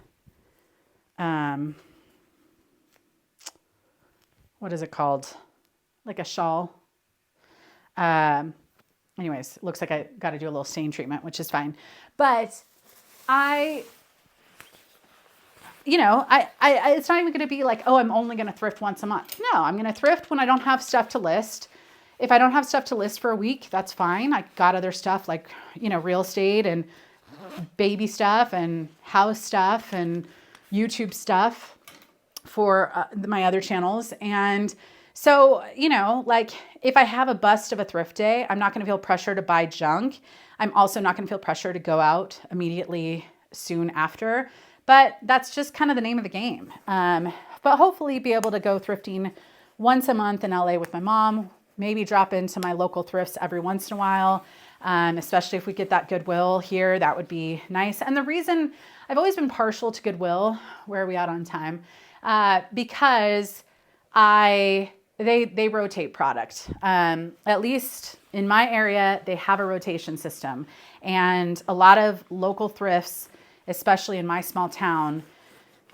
What is it called? Like a shawl. Anyways, it looks like I got to do a little stain treatment, which is fine. But it's not even going to be like, oh, I'm only going to thrift once a month. No, I'm going to thrift when I don't have stuff to list. If I don't have stuff to list for a week, that's fine. I got other stuff like, real estate and baby stuff and house stuff and YouTube stuff for my other channels. And so, if I have a bust of a thrift day, I'm not going to feel pressure to buy junk. I'm also not going to feel pressure to go out immediately soon after. But that's just kind of the name of the game. But hopefully be able to go thrifting once a month in LA with my mom, maybe drop into my local thrifts every once in a while, especially if we get that Goodwill here, that would be nice. And the reason I've always been partial to Goodwill, where are we at on time? Because they rotate product. At least in my area, they have a rotation system. And a lot of local thrifts, especially in my small town,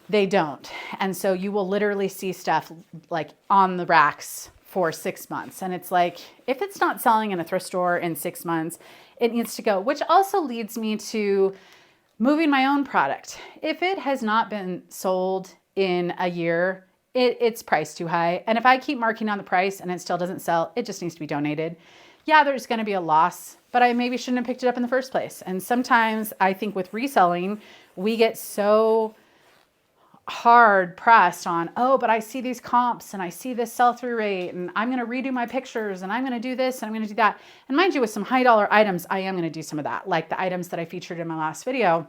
they don't. And so you will literally see stuff like on the racks for 6 months. And it's like, if it's not selling in a thrift store in 6 months, it needs to go, which also leads me to moving my own product. If it has not been sold in a year, it's priced too high. And if I keep marking on the price and it still doesn't sell, it just needs to be donated. Yeah, there's going to be a loss, but I maybe shouldn't have picked it up in the first place. And sometimes I think with reselling, we get so hard pressed on, oh, but I see these comps and I see this sell-through rate and I'm going to redo my pictures and I'm going to do this and I'm going to do that. And mind you, with some high dollar items, I am going to do some of that. Like the items that I featured in my last video,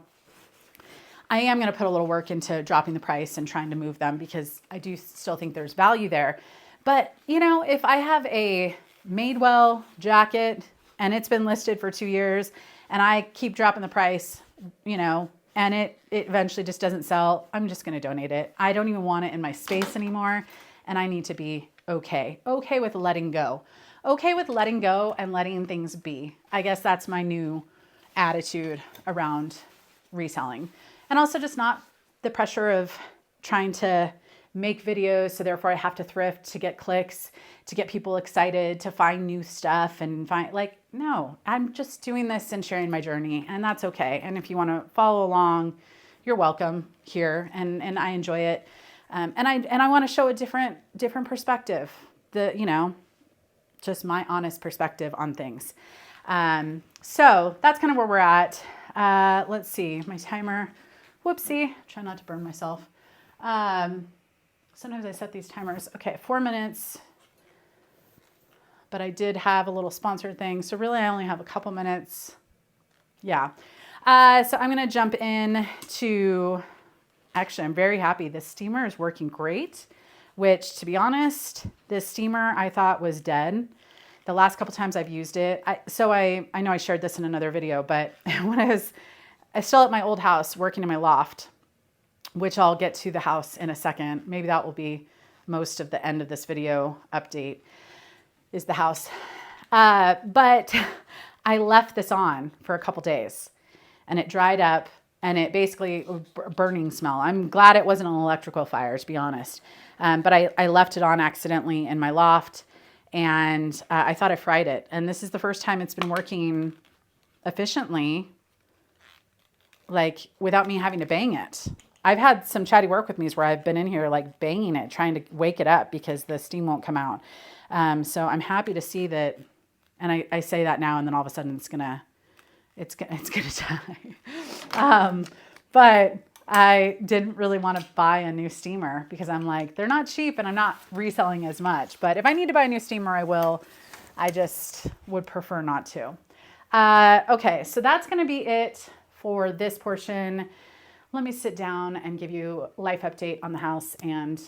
I am going to put a little work into dropping the price and trying to move them because I do still think there's value there. But, if I have a Madewell jacket and it's been listed for 2 years and I keep dropping the price, and it eventually just doesn't sell, I'm just going to donate it. I don't even want it in my space anymore. And I need to be okay with letting go. Okay with letting go and letting things be. I guess that's my new attitude around reselling. And also just not the pressure of trying to make videos, so therefore I have to thrift to get clicks, to get people excited, to find new stuff and no, I'm just doing this and sharing my journey, and that's okay. And if you want to follow along, you're welcome here, and I enjoy it. And I want to show a different perspective, just my honest perspective on things. So that's kind of where we're at. Let's see, my timer, whoopsie, try not to burn myself. Sometimes I set these timers. Okay, 4 minutes. But I did have a little sponsored thing. So really I only have a couple minutes. Yeah. So I'm going to jump in to, actually, I'm very happy. This steamer is working great, which to be honest, this steamer I thought was dead. The last couple times I've used it. I know I shared this in another video, but when I was still at my old house working in my loft, which I'll get to the house in a second. Maybe that will be most of the end of this video update. is the house. But I left this on for a couple days and it dried up and it basically burning smell. I'm glad it wasn't an electrical fire, to be honest. But I left it on accidentally in my loft and I thought I fried it. And this is the first time it's been working efficiently, like without me having to bang it. I've had some chatty work with me where I've been in here like banging it, trying to wake it up because the steam won't come out. So I'm happy to see that. And I say that now, and then all of a sudden it's gonna die. But I didn't really want to buy a new steamer because I'm like, they're not cheap and I'm not reselling as much. But if I need to buy a new steamer, I will. I just would prefer not to. Okay, so that's going to be it for this portion. Let me sit down and give you a life update on the house and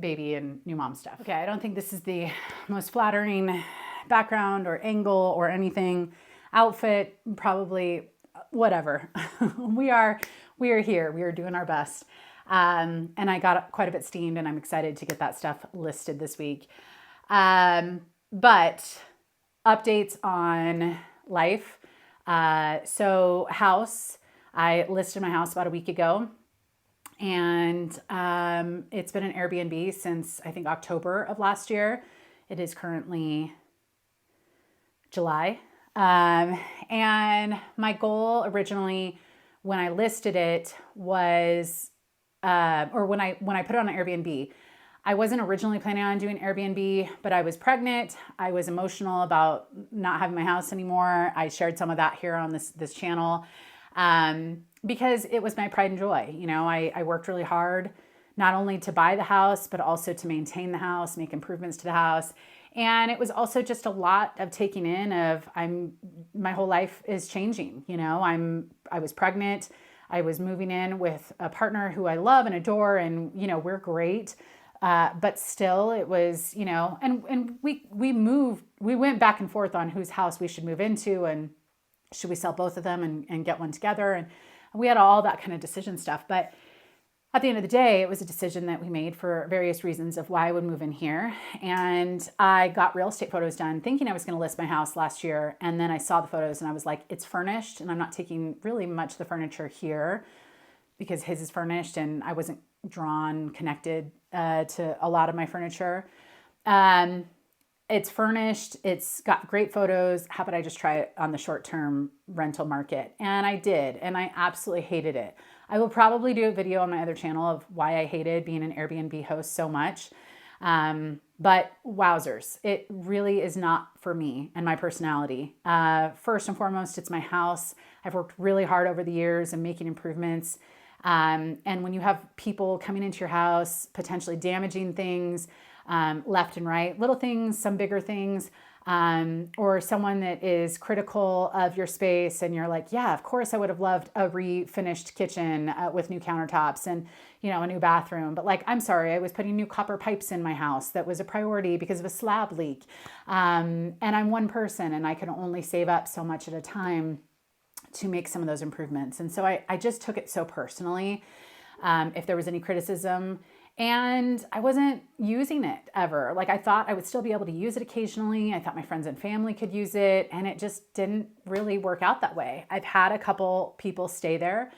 baby and new mom stuff. Okay, I don't think this is the most flattering background or angle or anything. Outfit, probably whatever. We are here. We are doing our best. And I got quite a bit steamed and I'm excited to get that stuff listed this week. But updates on life. So house, I listed my house about a week ago and it's been an Airbnb since I think October of last year. It is currently July. And my goal originally when I listed it was, or when I put it on an Airbnb, I wasn't originally planning on doing Airbnb, but I was pregnant. I was emotional about not having my house anymore. I shared some of that here on this channel because it was my pride and joy. You know, I worked really hard, not only to buy the house, but also to maintain the house, make improvements to the house. And it was also just a lot of taking in of my whole life is changing. You know, I was pregnant. I was moving in with a partner who I love and adore, and, you know, we're great. But still it was, you know, and we went back and forth on whose house we should move into and should we sell both of them and get one together. And we had all that kind of decision stuff. But at the end of the day, it was a decision that we made for various reasons of why I would move in here. And I got real estate photos done thinking I was going to list my house last year. And then I saw the photos and I was like, it's furnished and I'm not taking really much of the furniture here because his is furnished and I wasn't connected to a lot of my furniture. It's furnished. It's got great photos. How about I just try it on the short-term rental market? And I did, and I absolutely hated it. I will probably do a video on my other channel of why I hated being an Airbnb host so much. But wowzers, it really is not for me and my personality. First and foremost, it's my house. I've worked really hard over the years and making improvements. And when you have people coming into your house, potentially damaging things, left and right, little things, some bigger things, or someone that is critical of your space and you're like, yeah, of course I would have loved a refinished kitchen with new countertops and, you know, a new bathroom. But like, I'm sorry, I was putting new copper pipes in my house. That was a priority because of a slab leak. And I'm one person and I can only save up so much at a time to make some of those improvements. And so I just took it so personally, if there was any criticism. And I wasn't using it ever. Like I thought I would still be able to use it occasionally. I thought my friends and family could use it. And it just didn't really work out that way. I've had a couple people stay there,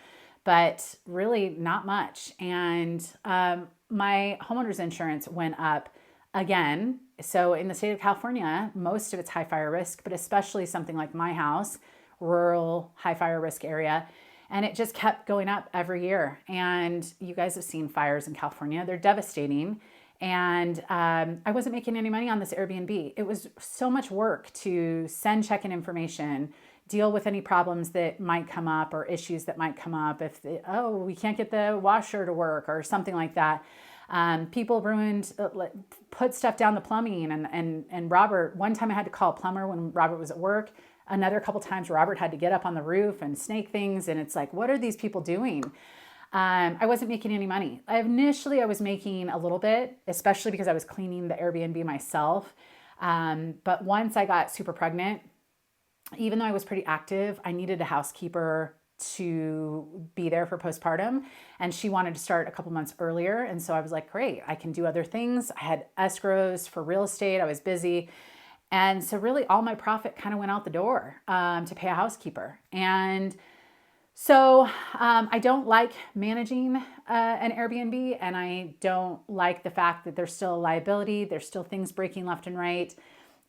but really not much. And my homeowner's insurance went up again. So in the state of California, most of it's high fire risk, but especially something like my house, rural high fire risk area. And it just kept going up every year. And you guys have seen fires in California. They're devastating. And I wasn't making any money on this Airbnb. It was so much work to send check-in information, deal with any problems that might come up or issues that might come up. If, we can't get the washer to work or something like that. People put stuff down the plumbing. And Robert, one time I had to call a plumber when Robert was at work. Another couple times Robert had to get up on the roof and snake things. And it's like, what are these people doing? I wasn't making any money. Initially, I was making a little bit, especially because I was cleaning the Airbnb myself. But once I got super pregnant, even though I was pretty active, I needed a housekeeper to be there for postpartum. And she wanted to start a couple months earlier. And so I was like, great, I can do other things. I had escrows for real estate. I was busy. And so really all my profit kind of went out the door to pay a housekeeper. And so I don't like managing an Airbnb, and I don't like the fact that there's still a liability. There's still things breaking left and right.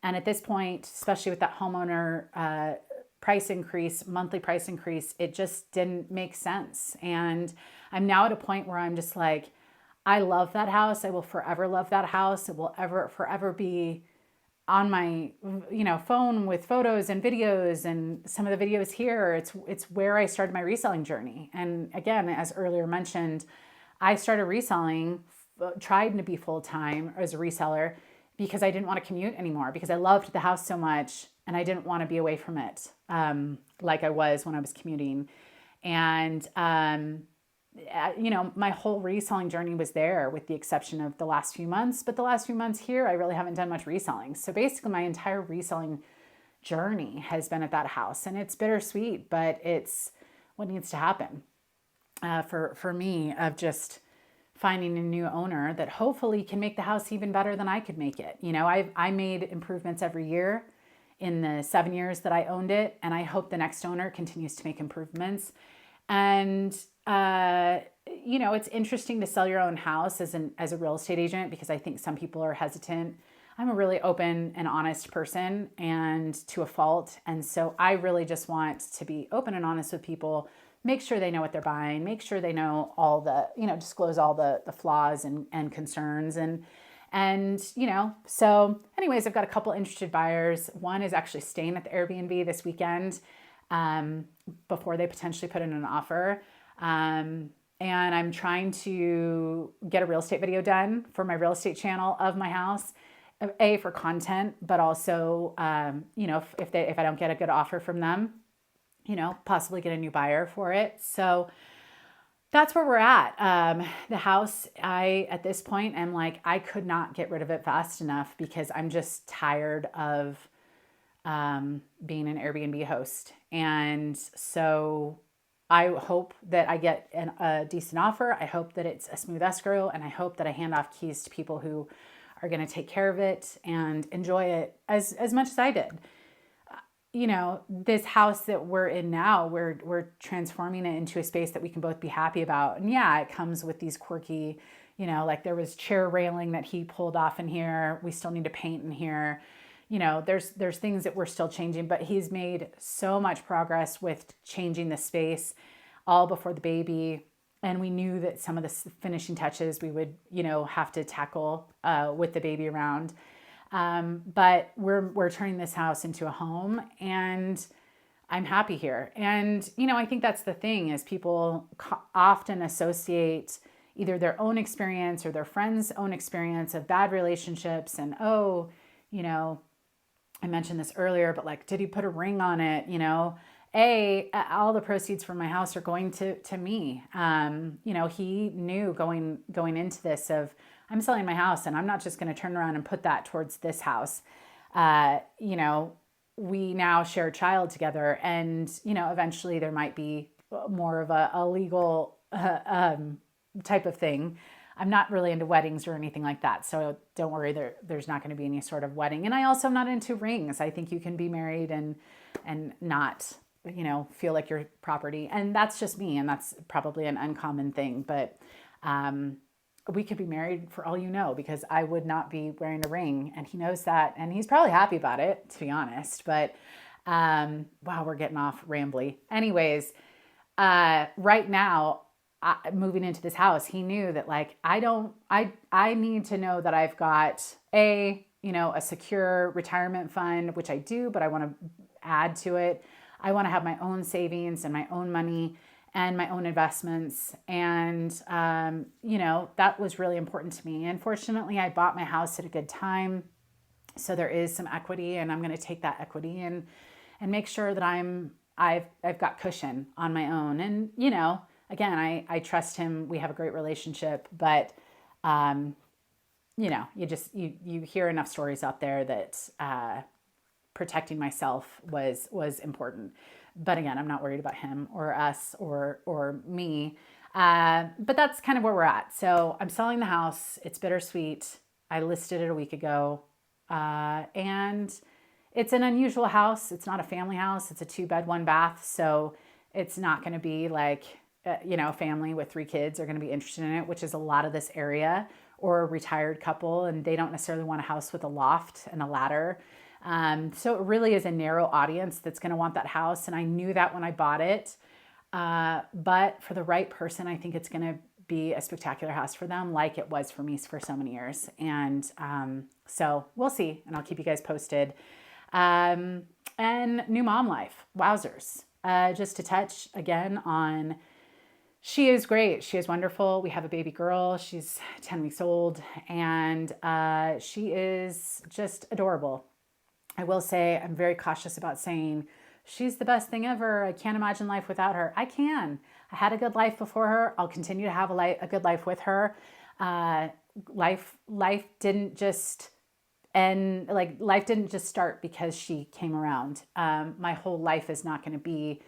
And at this point, especially with that homeowner price increase, monthly price increase, it just didn't make sense. And I'm now at a point where I'm just like, I love that house. I will forever love that house. It will forever be on my phone with photos and videos, and some of the videos here. It's where I started my reselling journey. And again, as earlier mentioned, I started reselling, tried to be full-time as a reseller because I didn't want to commute anymore, because I loved the house so much and I didn't want to be away from it like I was when I was commuting. And my whole reselling journey was there, with the exception of the last few months. But the last few months here, I really haven't done much reselling. So basically my entire reselling journey has been at that house, and it's bittersweet, but it's what needs to happen for me, of just finding a new owner that hopefully can make the house even better than I could make it. I made improvements every year in the 7 years that I owned it, and I hope the next owner continues to make improvements. And it's interesting to sell your own house as a real estate agent, because I think some people are hesitant. I'm a really open and honest person, and to a fault. And so I really just want to be open and honest with people, make sure they know what they're buying, make sure they know all the, disclose all the flaws and concerns. So anyways, I've got a couple interested buyers. One is actually staying at the Airbnb this weekend before they potentially put in an offer. And I'm trying to get a real estate video done for my real estate channel of my house, for content, but also, if I don't get a good offer from them, possibly get a new buyer for it. So that's where we're at. The house, at this point, I'm like, I could not get rid of it fast enough, because I'm just tired of being an Airbnb host. And so I hope that I get a decent offer. I hope that it's a smooth escrow, and I hope that I hand off keys to people who are going to take care of it and enjoy it as much as I did. This house that we're in now, we're transforming it into a space that we can both be happy about. And yeah, it comes with these quirky, like there was chair railing that he pulled off in here. We still need to paint in here. There's things that we're still changing, but he's made so much progress with changing the space all before the baby. And we knew that some of the finishing touches we would, have to tackle with the baby around. But we're turning this house into a home, and I'm happy here. And, I think that's the thing, is people often associate either their own experience or their friends' own experience of bad relationships. And, I mentioned this earlier, but like, did he put a ring on it? All the proceeds from my house are going to me. He knew going into this of, I'm selling my house, and I'm not just going to turn around and put that towards this house. We now share a child together, and, eventually there might be more of a legal type of thing. I'm not really into weddings or anything like that. So don't worry, there's not going to be any sort of wedding. And I also am not into rings. I think you can be married and not, feel like your property. And that's just me. And that's probably an uncommon thing. But we could be married for all you know, because I would not be wearing a ring. And he knows that. And he's probably happy about it, to be honest. But wow, we're getting off rambly. Anyways, right now, moving into this house, he knew that like, I need to know that I've got a secure retirement fund, which I do, but I want to add to it. I want to have my own savings and my own money and my own investments. And, that was really important to me. And fortunately, I bought my house at a good time. So there is some equity, and I'm going to take that equity and make sure that I've got cushion on my own. And, again, I trust him. We have a great relationship, but, you hear enough stories out there that protecting myself was important. But again, I'm not worried about him or us or me. But that's kind of where we're at. So I'm selling the house. It's bittersweet. I listed it a week ago. And it's an unusual house. It's not a family house. It's a 2-bed, 1-bath. So it's not going to be like, a family with 3 kids are going to be interested in it, which is a lot of this area, or a retired couple, and they don't necessarily want a house with a loft and a ladder. So it really is a narrow audience that's going to want that house. And I knew that when I bought it. But for the right person, I think it's going to be a spectacular house for them, like it was for me for so many years. And so we'll see, and I'll keep you guys posted. And new mom life, wowzers. Just to touch again on, she is great. She is wonderful. We have a baby girl. She's 10 weeks old, and she is just adorable. I will say I'm very cautious about saying she's the best thing ever. I can't imagine life without her. I can. I had a good life before her. I'll continue to have a good life with her. Life didn't just end, like life didn't just start because she came around. My whole life is not going to be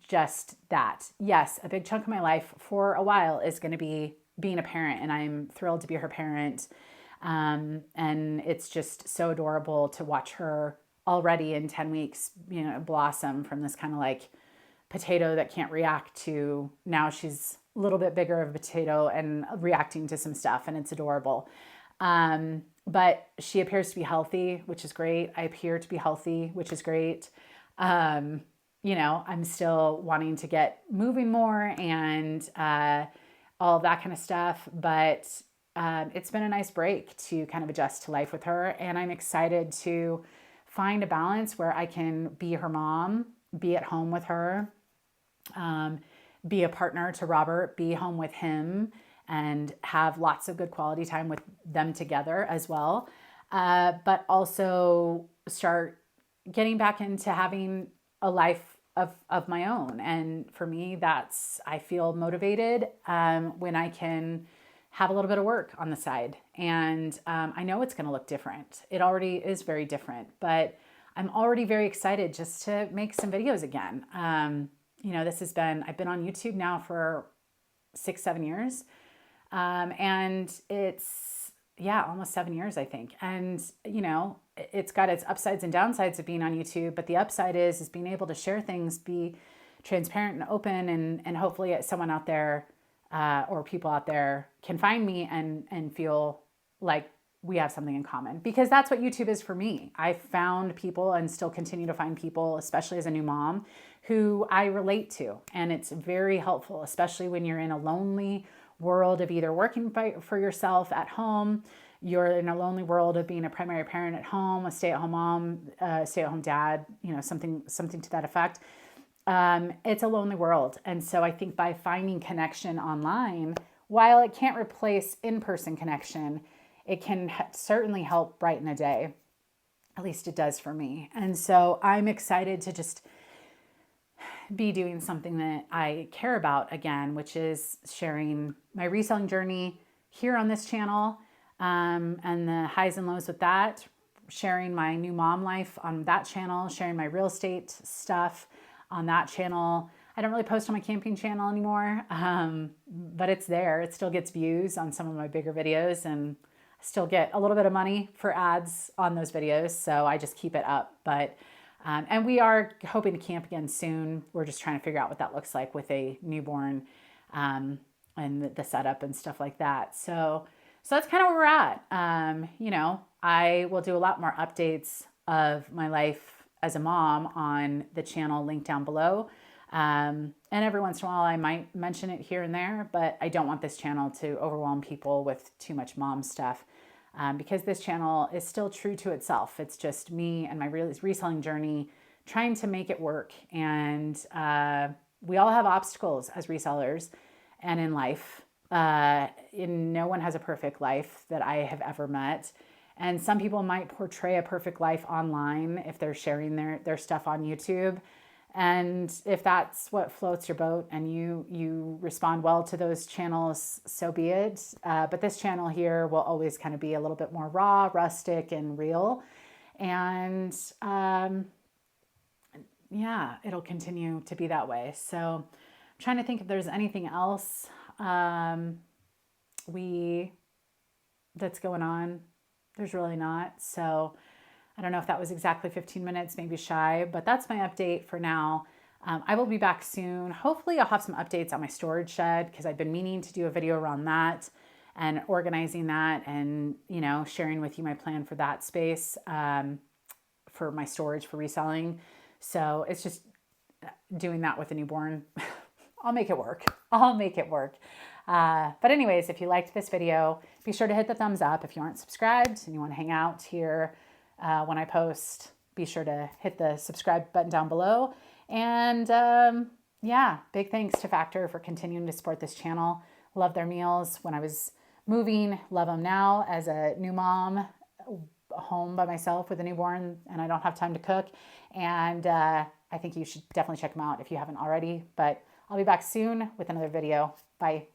just that. Yes, a big chunk of my life for a while is going to be being a parent, and I'm thrilled to be her parent. And it's just so adorable to watch her already in 10 weeks, blossom from this kind of like potato that can't react to now she's a little bit bigger of a potato and reacting to some stuff, and it's adorable. But she appears to be healthy, which is great. I appear to be healthy, which is great. I'm still wanting to get moving more and all of that kind of stuff. But it's been a nice break to kind of adjust to life with her. And I'm excited to find a balance where I can be her mom, be at home with her, be a partner to Robert, be home with him, and have lots of good quality time with them together as well. But also start getting back into having a life of my own. And for me, I feel motivated when I can have a little bit of work on the side. And I know it's going to look different. It already is very different, but I'm already very excited just to make some videos again. I've been on YouTube now for 6-7 years. And it's, almost 7 years, I think. And, it's got its upsides and downsides of being on YouTube, but the upside is being able to share things, be transparent and open, and hopefully someone out there, or people out there can find me and feel like we have something in common, because that's what YouTube is for me. I found people and still continue to find people, especially as a new mom, who I relate to. And it's very helpful, especially when you're in a lonely world of either working for yourself at home, you're in a lonely world of being a primary parent at home, a stay-at-home mom, stay-at-home dad, something to that effect. It's a lonely world. And so I think by finding connection online, while it can't replace in-person connection, it can certainly help brighten a day. At least it does for me. And so I'm excited to just be doing something that I care about again, which is sharing my reselling journey here on this channel, and the highs and lows with that, sharing my new mom life on that channel, sharing my real estate stuff on that channel. I don't really post on my camping channel anymore, but it's there. It still gets views on some of my bigger videos, and I still get a little bit of money for ads on those videos, so I just keep it up. But and we are hoping to camp again soon. We're just trying to figure out what that looks like with a newborn, and the setup and stuff like that. So that's kind of where we're at. I will do a lot more updates of my life as a mom on the channel linked down below. And every once in a while I might mention it here and there, but I don't want this channel to overwhelm people with too much mom stuff, because this channel is still true to itself. It's just me and my reselling journey, trying to make it work. And we all have obstacles as resellers and in life. No one has a perfect life that I have ever met. And some people might portray a perfect life online if they're sharing their stuff on YouTube. And if that's what floats your boat and you respond well to those channels, so be it. But this channel here will always kind of be a little bit more raw, rustic, and real. And it'll continue to be that way. So I'm trying to think if there's anything else that's going on. There's really not. So I don't know if that was exactly 15 minutes, maybe shy, but that's my update for now. I will be back soon. Hopefully I'll have some updates on my storage shed because I've been meaning to do a video around that and organizing that and, you know, sharing with you my plan for that space for my storage for reselling. So it's just doing that with a newborn. I'll make it work. I'll make it work. But anyways, if you liked this video, be sure to hit the thumbs up. If you aren't subscribed and you want to hang out here when I post, be sure to hit the subscribe button down below. And yeah, big thanks to Factor for continuing to support this channel. Love their meals when I was moving, love them now as a new mom, home by myself with a newborn, and I don't have time to cook. And I think you should definitely check them out if you haven't already. But I'll be back soon with another video. Bye.